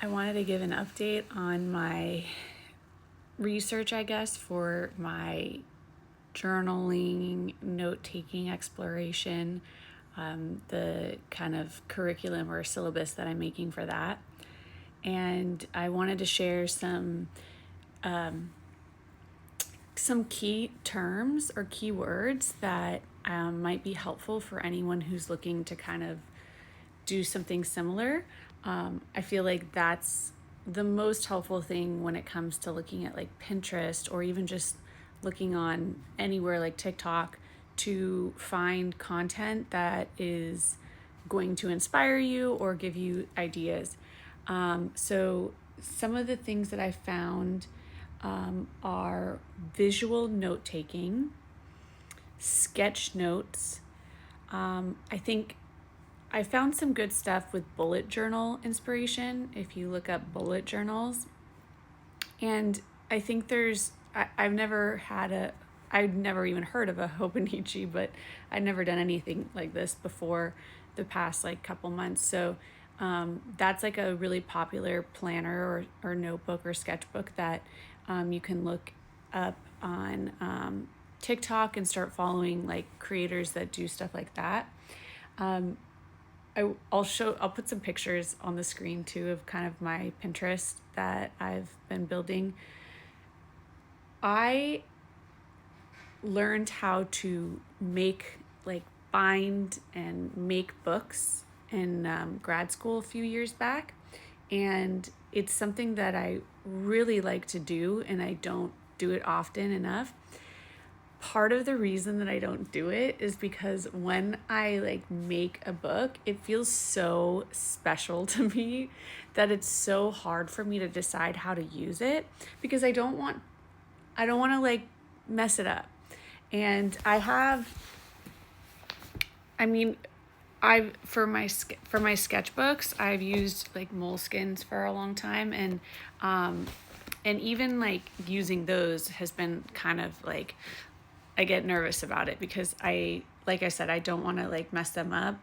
I wanted to give an update on my research, I guess, for my journaling, note taking exploration, the kind of curriculum or syllabus that I'm making for that. And I wanted to share some key terms or keywords that might be helpful for anyone who's looking to kind of do something similar. I feel like that's the most helpful thing when it comes to looking at like Pinterest or even just looking on anywhere like TikTok to find content that is going to inspire you or give you ideas. So some of the things that I found are visual note taking, sketch notes. I think I found some good stuff with bullet journal inspiration if you look up bullet journals. And I think I've never even heard of a Hobonichi, but I'd never done anything like this before the past like couple months. So that's like a really popular planner or notebook or sketchbook that you can look up on TikTok and start following like creators that do stuff like that. I'll put some pictures on the screen too of kind of my Pinterest that I've been building. I learned how to bind and make books in grad school a few years back. And it's something that I really like to do, and I don't do it often enough. Part of the reason that I don't do it is because when I make a book, it feels so special to me that it's so hard for me to decide how to use it because I don't want to mess it up. And for my sketchbooks, I've used like Moleskines for a long time, and even using those has been kind of like I get nervous about it because I said, I don't want to mess them up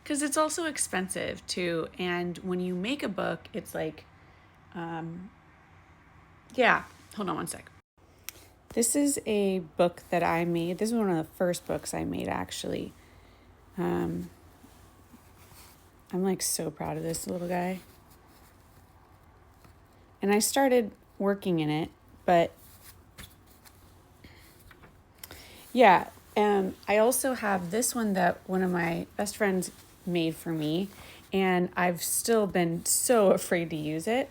because it's also expensive too. And when you make a book, it's hold on one sec. This is a book that I made. This is one of the first books I made, actually. I'm so proud of this little guy. And I started working in it, but yeah, I also have this one that one of my best friends made for me, and I've still been so afraid to use it.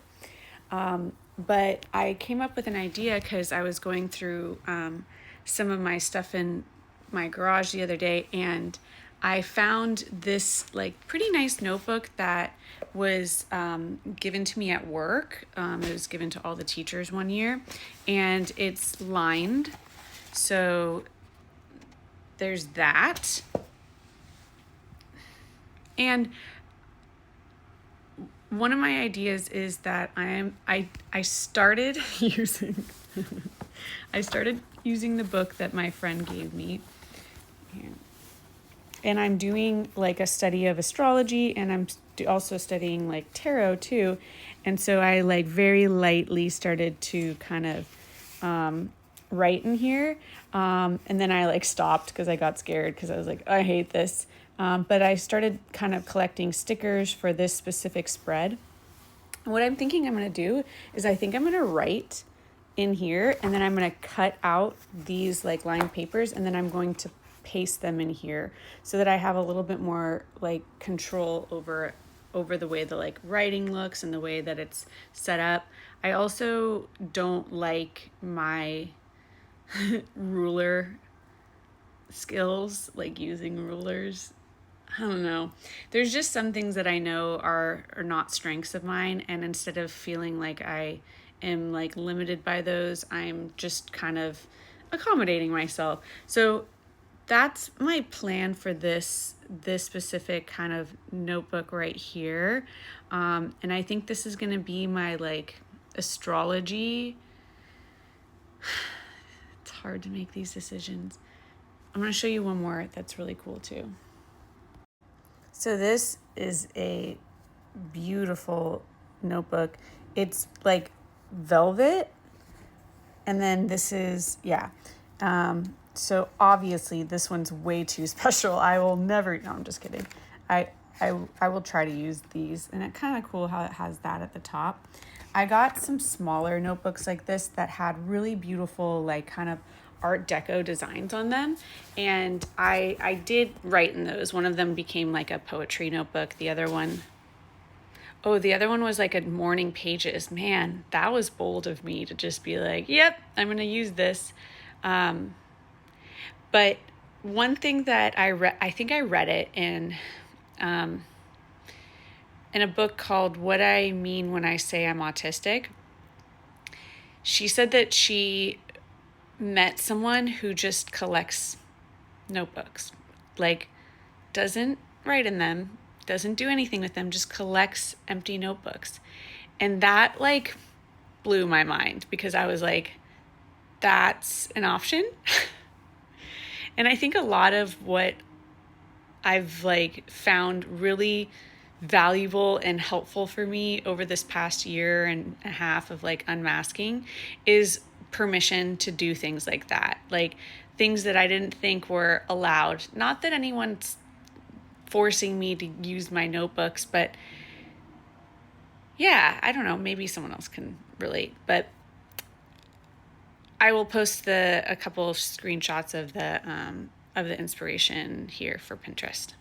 But I came up with an idea because I was going through some of my stuff in my garage the other day, and I found this pretty nice notebook that was given to me at work. It was given to all the teachers one year, and it's lined. So there's that. And one of my ideas is that I started using the book that my friend gave me. And I'm doing a study of astrology, and I'm also studying tarot too. And so I very lightly started to kind of write in here. And then I stopped because I got scared because I was I hate this. But I started kind of collecting stickers for this specific spread. What I'm thinking I'm going to do is I think I'm going to write in here, and then I'm going to cut out these lined papers, and then I'm going to paste them in here so that I have a little bit more control over the way the writing looks and the way that it's set up. I also don't like my ruler skills, using rulers. I don't know. There's just some things that I know are not strengths of mine, and instead of feeling like I am limited by those, I'm just kind of accommodating myself. So that's my plan for this specific kind of notebook right here. And I think this is going to be my astrology. It's hard to make these decisions. I'm going to show you one more that's really cool too. So this is a beautiful notebook. It's like velvet. And then this is, yeah. So obviously this one's way too special. I will never, no, I'm just kidding. I will try to use these, and it's kind of cool how it has that at the top. I got some smaller notebooks like this that had really beautiful, like kind of Art Deco designs on them. And I did write in those. One of them became like a poetry notebook. The other one was like a morning pages. Man, that was bold of me to just be like, yep, I'm going to use this. But one thing that I think I read it in a book called What I Mean When I Say I'm Autistic. She said that she met someone who just collects notebooks, like doesn't write in them, doesn't do anything with them, just collects empty notebooks. And that like blew my mind, because I was like, that's an option. And I think a lot of what I've like found really valuable and helpful for me over this past year and a half of like unmasking is permission to do things like that. Like things that I didn't think were allowed. Not that anyone's forcing me to use my notebooks, but yeah, I don't know, maybe someone else can relate. But I will post a couple of screenshots of the inspiration here for Pinterest.